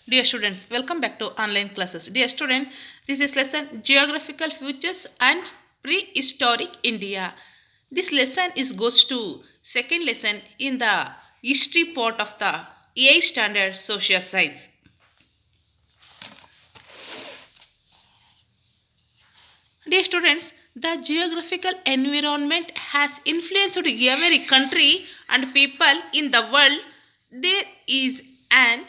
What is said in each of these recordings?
Dear students, welcome back to online classes. Dear student, this is lesson Geographical Features and Prehistoric India. This lesson is goes to second lesson in the history part of the 8th standard social science. Dear students, the geographical environment has influenced every country and people in the world. There is an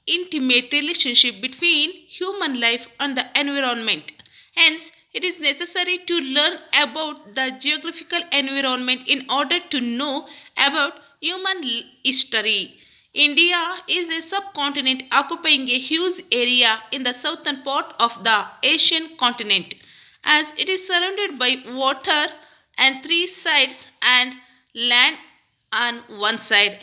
intimate relationship between human life and the environment. Hence, it is necessary to learn about the geographical environment in order to know about human history. India is a subcontinent occupying a huge area in the southern part of the Asian continent as it is surrounded by water and three sides and land on one side.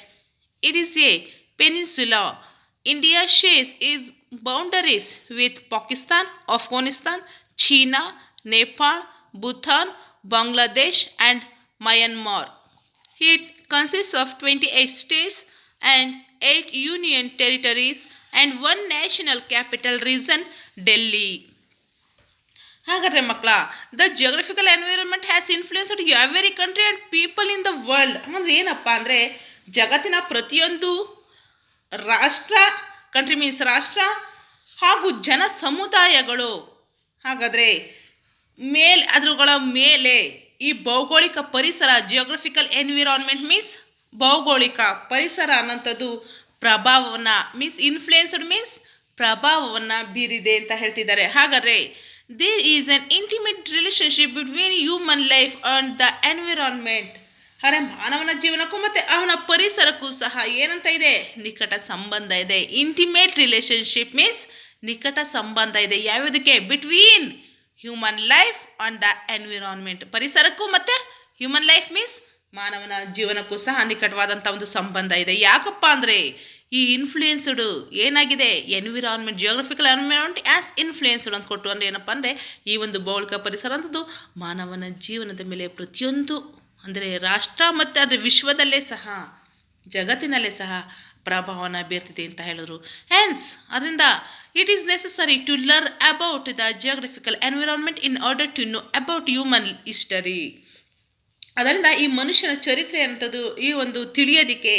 It is a peninsula. India shares its boundaries with Pakistan, Afghanistan, China, Nepal, Bhutan, Bangladesh, and Myanmar. It consists of 28 states and 8 union territories and one national capital region, Delhi. ಹಾಗಾದ್ರೆ ಮಕ್ಕಳ the geographical environment has influenced every country and people in the world. ಹಂಗಂದ್ರೆ ಏನಪ್ಪ ಅಂದರೆ ಜಗತ್ತಿನ ಪ್ರತಿಯೊಂದು ರಾಷ್ಟ್ರ, country means ರಾಷ್ಟ್ರ ಹಾಗೂ ಜನ ಸಮುದಾಯಗಳು ಹಾಗಾದರೆ ಅದರುಗಳ ಮೇಲೆ ಈ ಭೌಗೋಳಿಕ ಪರಿಸರ ಜಿಯೋಗ್ರಫಿಕಲ್ ಎನ್ವಿರಾನ್ಮೆಂಟ್ ಮೀನ್ಸ್ ಭೌಗೋಳಿಕ ಪರಿಸರ ಅನ್ನೋಂಥದ್ದು ಪ್ರಭಾವವನ್ನು ಇನ್ಫ್ಲೂಯೆನ್ಸ್ಡ್ ಮೀನ್ಸ್ ಪ್ರಭಾವವನ್ನು ಬೀರಿದೆ ಅಂತ ಹೇಳ್ತಿದ್ದಾರೆ. ಹಾಗಾದರೆ there is an intimate relationship between human life and the environment. ಹಾಗೆ ಮಾನವನ ಜೀವನಕ್ಕೂ ಮತ್ತು ಅವನ ಪರಿಸರಕ್ಕೂ ಸಹ ಏನಂತ ಇದೆ, ನಿಕಟ ಸಂಬಂಧ ಇದೆ. ಇಂಟಿಮೇಟ್ ರಿಲೇಶನ್ಶಿಪ್ ಮೀನ್ಸ್ ನಿಕಟ ಸಂಬಂಧ ಇದೆ. ಯಾವುದಕ್ಕೆ? Between human life and the environment. ಪರಿಸರಕ್ಕೂ ಮತ್ತು ಹ್ಯೂಮನ್ ಲೈಫ್ ಮೀನ್ಸ್ ಮಾನವನ ಜೀವನಕ್ಕೂ ಸಹ ನಿಕಟವಾದಂಥ ಒಂದು ಸಂಬಂಧ ಇದೆ. ಯಾಕಪ್ಪ ಅಂದರೆ ಈ ಇನ್ಫ್ಲೂಯೆನ್ಸ್ಡು ಏನಾಗಿದೆ, environment geographical environment as influenced ಅಂತ ಕೊಟ್ಟು ಅಂದರೆ ಏನಪ್ಪ ಅಂದರೆ ಈ ಒಂದು ಭೌಗೋಳಿಕ ಪರಿಸರ ಅಂಥದ್ದು ಮಾನವನ ಜೀವನದ ಮೇಲೆ ಪ್ರತಿಯೊಂದು ಅಂದರೆ ರಾಷ್ಟ್ರ ಮತ್ತು ಅಂದರೆ ವಿಶ್ವದಲ್ಲೇ ಸಹ ಜಗತ್ತಿನಲ್ಲೇ ಸಹ ಪ್ರಭಾವನ ಬೀರ್ತಿದೆ ಅಂತ ಹೇಳಿದ್ರು. ಹೆನ್ಸ್ ಅದರಿಂದ it is necessary to learn about the geographical environment in order to know about human history. ಅದರಿಂದ ಈ ಮನುಷ್ಯನ ಚರಿತ್ರೆ ಅಂಥದ್ದು ಈ ಒಂದು ತಿಳಿಯೋದಕ್ಕೆ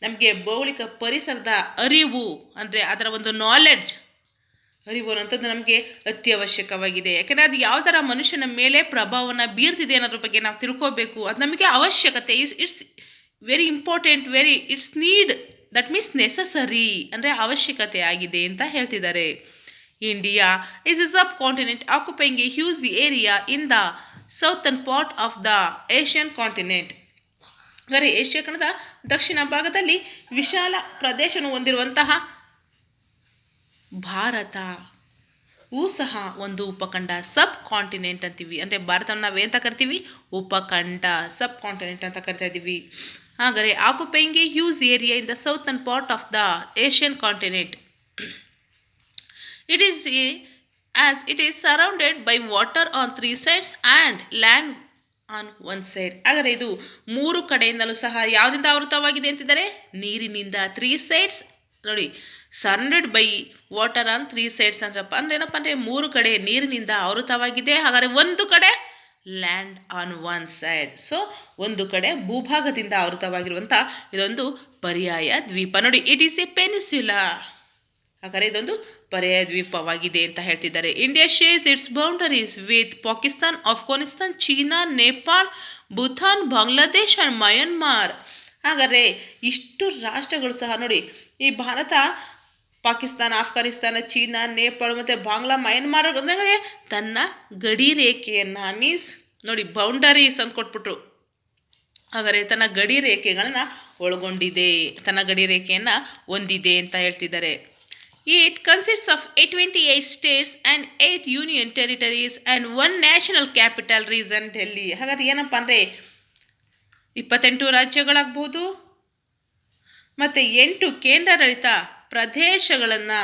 ನಮಗೆ ಭೌಗೋಳಿಕ ಪರಿಸರದ ಅರಿವು ಅಂದರೆ ಅದರ ಒಂದು ನಾಲೆಡ್ಜ್ ಅರಿವು ಅನ್ನೋಂಥದ್ದು ನಮಗೆ ಅತ್ಯವಶ್ಯಕವಾಗಿದೆ. ಯಾಕೆಂದರೆ ಅದು ಯಾವ ಥರ ಮನುಷ್ಯನ ಮೇಲೆ ಪ್ರಭಾವವನ್ನು ಬೀರ್ತಿದೆ ಅನ್ನೋದ್ರ ಬಗ್ಗೆ ನಾವು ತಿಳ್ಕೋಬೇಕು. ಅದು ನಮಗೆ ಅವಶ್ಯಕತೆ. It's very important, it's need, that means necessary ಅಂದರೆ ಅವಶ್ಯಕತೆ ಆಗಿದೆ ಅಂತ ಹೇಳ್ತಿದ್ದಾರೆ. India is A sub continent ಆಕ್ಯುಪೈಂಗ್ A huge area in the southern part of the Asian continent. ಅಂದರೆ ಏಷ್ಯಾ ಖಂಡದ ದಕ್ಷಿಣ ಭಾಗದಲ್ಲಿ ವಿಶಾಲ ಪ್ರದೇಶವನ್ನು ಹೊಂದಿರುವಂತಹ ಭಾರತವೂ ಸಹ ಒಂದು ಉಪಖಂಡ, ಸಬ್ ಕಾಂಟಿನೆಂಟ್ ಅಂತೀವಿ. ಅಂದರೆ ಭಾರತವನ್ನು ನಾವೇಂತ ಕರಿತೀವಿ? ಉಪಖಂಡ, ಸಬ್ ಕಾಂಟಿನೆಂಟ್ ಅಂತ ಕರಿತಾ ಇದ್ದೀವಿ. ಹಾಗಾದರೆ ಆಕ್ಯುಪೈಂಗ್ A huge area in the southern part of the Asian continent. As it is surrounded by water on 3 sides and land on one side. ಹಾಗಾದರೆ ಇದು 3 ಕಡೆಯಿಂದಲೂ ಸಹ ಯಾವುದರಿಂದ ಆವೃತವಾಗಿದೆ ಅಂತಿದ್ದಾರೆ? ನೀರಿನಿಂದ. 3 sides ನೋಡಿ, surrounded by water on 3 sides ಅಂದ್ರಪ್ಪ ಅಂದರೆ ಏನಪ್ಪ ಅಂದರೆ 3 ಕಡೆ ನೀರಿನಿಂದ ಆವೃತವಾಗಿದೆ. ಹಾಗಾದರೆ ಒಂದು ಕಡೆ land on one side. So ಒಂದು ಕಡೆ ಭೂಭಾಗದಿಂದ ಆವೃತವಾಗಿರುವಂಥ ಇದೊಂದು ಪರ್ಯಾಯ ದ್ವೀಪ. ನೋಡಿ, ಇಟ್ ಈಸ್ ಎ ಪೆನಿನ್ಸುಲಾ. ಹಾಗಾದರೆ ಇದೊಂದು ಪರ್ಯಾಯ ದ್ವೀಪವಾಗಿದೆ ಅಂತ ಹೇಳ್ತಿದ್ದಾರೆ. India shares it's boundaries with Pakistan, Afghanistan, China, Nepal, Bhutan, Bangladesh and Myanmar. ಹಾಗಾದರೆ ಇಷ್ಟು ರಾಷ್ಟ್ರಗಳು ಸಹ ನೋಡಿ, ಈ ಭಾರತ ಪಾಕಿಸ್ತಾನ, ಅಫ್ಘಾನಿಸ್ತಾನ, ಚೀನಾ, ನೇಪಾಳ್ ಮತ್ತು ಮಯನ್ಮಾರ್ ತನ್ನ ಗಡಿ ರೇಖೆಯನ್ನು ಮೀನ್ಸ್ ನೋಡಿ ಬೌಂಡರೀಸ್ ಅಂತ ಕೊಟ್ಬಿಟ್ರು. ಹಾಗಾದರೆ ತನ್ನ ಗಡಿ ರೇಖೆಗಳನ್ನು ಒಳಗೊಂಡಿದೆ, ತನ್ನ ಗಡಿ ರೇಖೆಯನ್ನು ಹೊಂದಿದೆ ಅಂತ ಹೇಳ್ತಿದ್ದಾರೆ. It consists of 28 states and 8 union territories and one national capital region, Delhi. ಹಾಗಾದ್ರೆ ಏನಪ್ಪ ಅಂದರೆ 28 ರಾಜ್ಯಗಳಾಗ್ಬೋದು ಮತ್ತು 8 ಕೇಂದ್ರಾಡಳಿತ ಪ್ರದೇಶಗಳನ್ನು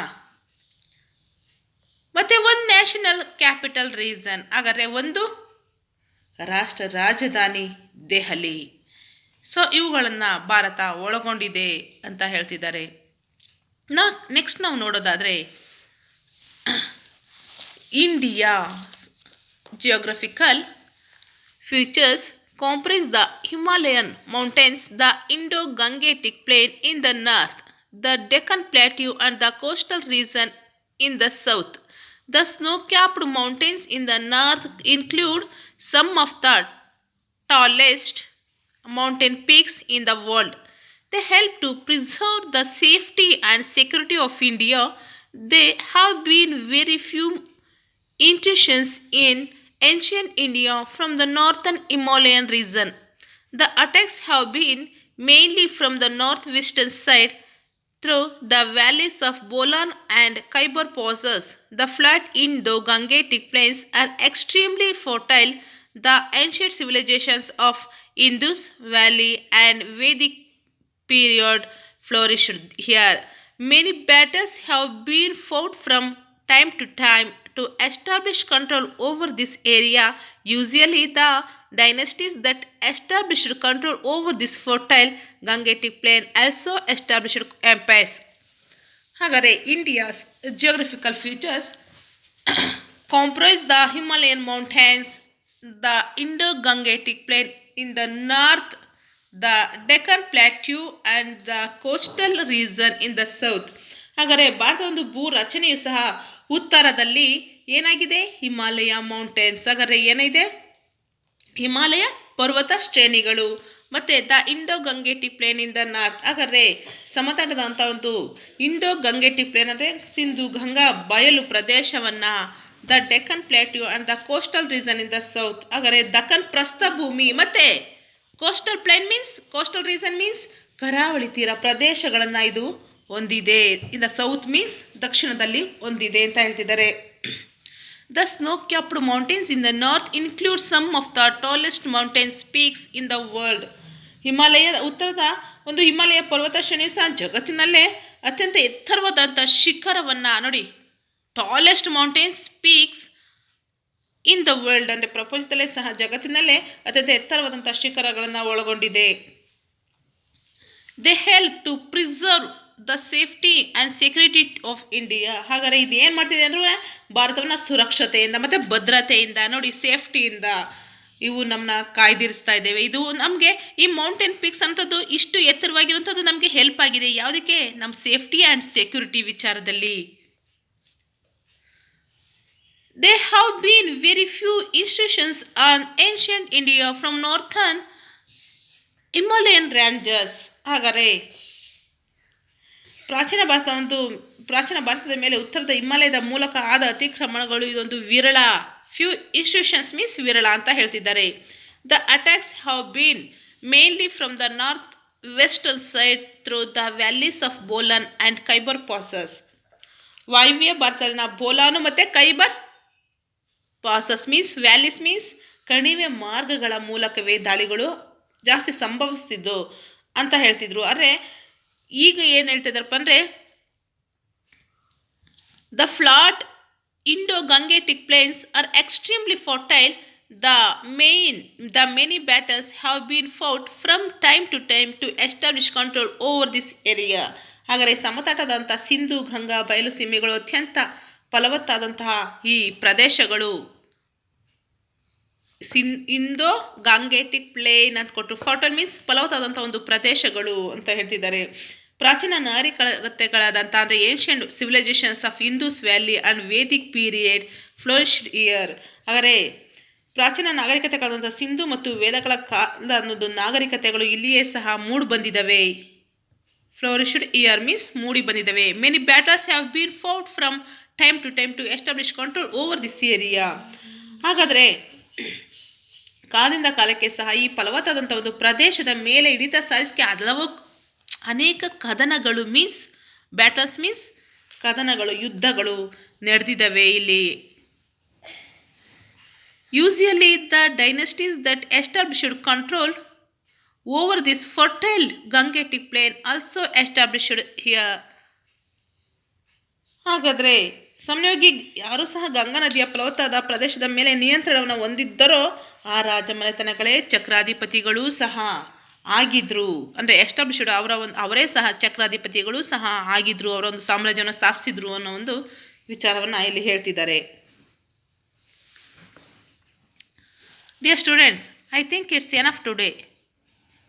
ಮತ್ತು ಒಂದು ನ್ಯಾಷನಲ್ ಕ್ಯಾಪಿಟಲ್ ರೀಸನ್. ಹಾಗಾದರೆ ಒಂದು ರಾಷ್ಟ್ರ ರಾಜಧಾನಿ ದೆಹಲಿ. ಸೊ ಇವುಗಳನ್ನು ಭಾರತ ಒಳಗೊಂಡಿದೆ ಅಂತ ಹೇಳ್ತಿದ್ದಾರೆ. ನಾ ನೆಕ್ಸ್ಟ್ ನಾವು ನೋಡೋದಾದರೆ India geographical features comprise the Himalayan mountains, the Indo-Gangetic plain in the north, the Deccan Plateau and the coastal region in the south. The snow-capped mountains in the north include some of the tallest mountain peaks in the world. They help to preserve the safety and security of India. There have been very few intrusions in ancient India from the northern Himalayan region. The attacks have been mainly from the northwestern side through the valleys of Bolan and Khyber passes. The flat Indo-Gangetic plains are extremely fertile. The ancient civilizations of Indus Valley and Vedic period flourished here. Many battles have been fought from time to time to establish control over this area. Usually, the dynasties that established control over this fertile Gangetic plain also established empires. ಹಾಗಾದರೆ India's geographical features comprise the Himalayan mountains, the Indo-Gangetic plain in the north, the Deccan Plateau and the coastal region in the south. ಹಾಗಾದರೆ ಭಾರತದ ಒಂದು ಭೂ ರಚನೆಯು ಸಹ ಉತ್ತರದಲ್ಲಿ ಏನಾಗಿದೆ Himalaya mountains. ಹಾಗಾದರೆ ಏನಿದೆ ಹಿಮಾಲಯ ಪರ್ವತ ಶ್ರೇಣಿಗಳು ಮತ್ತು the Indo Gangetic plain in the north. ಹಾಗಾದರೆ ಸಮತಟ್ಟದಂಥ ಒಂದು ಇಂಡೋ ಗಂಗೆಟಿಕ್ ಪ್ಲೇನ್ ಅಂದರೆ ಸಿಂಧು ಗಂಗಾ ಬಯಲು ಪ್ರದೇಶವನ್ನು, the Deccan plateau and the coastal region in the south. ಹಾಗಾದರೆ ದಕ್ಕನ್ ಪ್ರಸ್ಥಭೂಮಿ ಮತ್ತು coastal plain means coastal region means ಕರಾವಳಿ ತೀರ ಪ್ರದೇಶಗಳನ್ನು ಇದು ಹೊಂದಿದೆ. ಇನ್ ದ ಸೌತ್ ಮೀನ್ಸ್ ದಕ್ಷಿಣದಲ್ಲಿ ಹೊಂದಿದೆ ಅಂತ ಹೇಳ್ತಿದ್ದಾರೆ. The snow-capped mountains in the north include some of the tallest mountain peaks in the world. Himalaya ಉತ್ತರದ ಒಂದು ಹಿಮಾಲಯ ಪರ್ವತ ಶ್ರೇಣಿ ಸಹ ಜಗತ್ತಿನಲ್ಲೇ ಅತ್ಯಂತ ಎತ್ತರವಾದಂಥ ಶಿಖರವನ್ನು ನೋಡಿ, tallest mountains peaks in the world ಅಂದರೆ ಪ್ರಪಂಚದಲ್ಲೇ ಸಹ ಜಗತ್ತಿನಲ್ಲೇ ಅತ್ಯಂತ ಎತ್ತರವಾದಂಥ ಶಿಖರಗಳನ್ನು ಒಳಗೊಂಡಿದೆ. They help to preserve the safety and security of India. ಹಾಗಾದರೆ ಇದು ಏನು ಮಾಡ್ತಿದೆ ಅಂದರೆ ಭಾರತವನ್ನು ಸುರಕ್ಷತೆಯಿಂದ ಮತ್ತು ಭದ್ರತೆಯಿಂದ ನೋಡಿ ಸೇಫ್ಟಿಯಿಂದ ಇವು ನಮ್ಮನ್ನ ಕಾಯ್ದಿರಿಸ್ತಾ ಇದ್ದೇವೆ. ಇದು ನಮಗೆ ಈ ಮೌಂಟೇನ್ ಪಿಕ್ಸ್ ಅಂಥದ್ದು ಇಷ್ಟು ಎತ್ತರವಾಗಿರುವಂಥದ್ದು ನಮಗೆ ಹೆಲ್ಪ್ ಆಗಿದೆ. ಯಾವುದಕ್ಕೆ? ನಮ್ಮ ಸೇಫ್ಟಿ ಆ್ಯಂಡ್ ಸೆಕ್ಯೂರಿಟಿ ವಿಚಾರದಲ್ಲಿ. They have been very few institutions on ancient India from northern Himalayan ranges. ಹಾಗಾದರೆ ಪ್ರಾಚೀನ ಭಾರತದ ಮೇಲೆ ಉತ್ತರದ ಹಿಮಾಲಯದ ಮೂಲಕ ಆದ ಅತಿಕ್ರಮಣಗಳು ಇದೊಂದು ವಿರಳ. ಫ್ಯೂ ಇನ್ಸ್ಟಿಟ್ಯೂಷನ್ಸ್ ಮೀನ್ಸ್ ವಿರಳ ಅಂತ ಹೇಳ್ತಿದ್ದಾರೆ. The attacks have been mainly from the north western side through the valleys of Bolan and Khyber passes. ವಾಯುವ್ಯ ಭಾರತದಲ್ಲಿನ ಬೋಲಾನು ಮತ್ತು Khyber passes means valleys means ಕಣಿವೆ ಮಾರ್ಗಗಳ ಮೂಲಕವೇ ದಾಳಿಗಳು ಜಾಸ್ತಿ ಸಂಭವಿಸ್ತಿದ್ದು ಅಂತ ಹೇಳ್ತಿದ್ರು. ಆದರೆ ಈಗ ಏನು ಹೇಳ್ತಿದ್ದಾರಪ್ಪ ಅಂದರೆ the flat Indo-Gangetic plains are extremely fertile. The many battles have been fought from time to time to establish control over this area. ಹಾಗಾದರೆ ಸಮತಟ್ಟದಂಥ ಸಿಂಧು ಗಂಗಾ ಬಯಲು ಸೀಮೆಗಳು ಅತ್ಯಂತ ಫಲವತ್ತಾದಂತಹ ಈ ಪ್ರದೇಶಗಳು ಇಂಡೋ ಗಾಂಗೆಟಿಕ್ ಪ್ಲೇನ್ ಅಂತ ಕೊಟ್ಟು ಫರ್ಟೈಲ್ ಮೀನ್ಸ್ ಫಲವತ್ತಾದಂಥ ಒಂದು ಪ್ರದೇಶಗಳು ಅಂತ ಹೇಳ್ತಿದ್ದಾರೆ. ಪ್ರಾಚೀನ ನಾಗರಿಕತೆಗಳಾದಂಥ ಅಂದರೆ ancient civilisations of Indus valley and Vedic period flourished here. ಹಾಗಾದರೆ ಪ್ರಾಚೀನ ನಾಗರಿಕತೆಗಳಾದಂಥ ಸಿಂಧು ಮತ್ತು ವೇದಗಳ ಕಾಲ ಅನ್ನೋದು ನಾಗರಿಕತೆಗಳು ಇಲ್ಲಿಯೇ ಸಹ ಮೂಡಿ ಬಂದಿದ್ದಾವೆ. ಫ್ಲೋರಿಶ್ಡ್ ಇಯರ್ ಮೀನ್ಸ್ ಮೂಡಿ ಬಂದಿದ್ದಾವೆ. Many battles have been fought from time to time to establish control over this area. ಹಾಗಾದರೆ ಕಾಲದಿಂದ ಕಾಲಕ್ಕೆ ಸಹ ಈ ಫಲವತ್ತಾದಂಥ ಒಂದು ಪ್ರದೇಶದ ಮೇಲೆ ಹಿಡಿತ ಸಾಧಿಸಕ್ಕೆ ಅನೇಕ ಕದನಗಳು ಮೀನ್ಸ್ ಬ್ಯಾಟಲ್ಸ್ ಮೀನ್ಸ್ ಕದನಗಳು ಯುದ್ಧಗಳು ನಡೆದಿದ್ದಾವೆ ಇಲ್ಲಿ. Usually the dynasties that established control over this fertile Gangetic plain also established here. ಹಾಗಾದರೆ ಸಾಮಾನ್ಯವಾಗಿ ಯಾರೂ ಸಹ ಗಂಗಾ ನದಿಯ ಫಲವತ್ತಾದ ಪ್ರದೇಶದ ಮೇಲೆ ನಿಯಂತ್ರಣವನ್ನು ಹೊಂದಿದ್ದರೋ ಆ ರಾಜಮನೆತನಗಳೇ ಚಕ್ರಾಧಿಪತಿಗಳೂ ಸಹ ಆಗಿದ್ರು ಅಂದರೆ ಎಸ್ಟಾಬ್ಲಿಷ್ಡ್ ಅವರೇ ಸಹ ಚಕ್ರಾಧಿಪತಿಗಳು ಸಹ ಆಗಿದ್ರು, ಅವರೊಂದು ಸಾಮ್ರಾಜ್ಯವನ್ನು ಸ್ಥಾಪಿಸಿದ್ರು ಅನ್ನೋ ಒಂದು ವಿಚಾರವನ್ನು ಇಲ್ಲಿ ಹೇಳ್ತಿದ್ದಾರೆ. Dear students, I think it's enough today.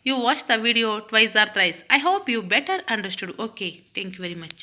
You watched the video twice or thrice. I hope you better understood. Okay, thank you very much.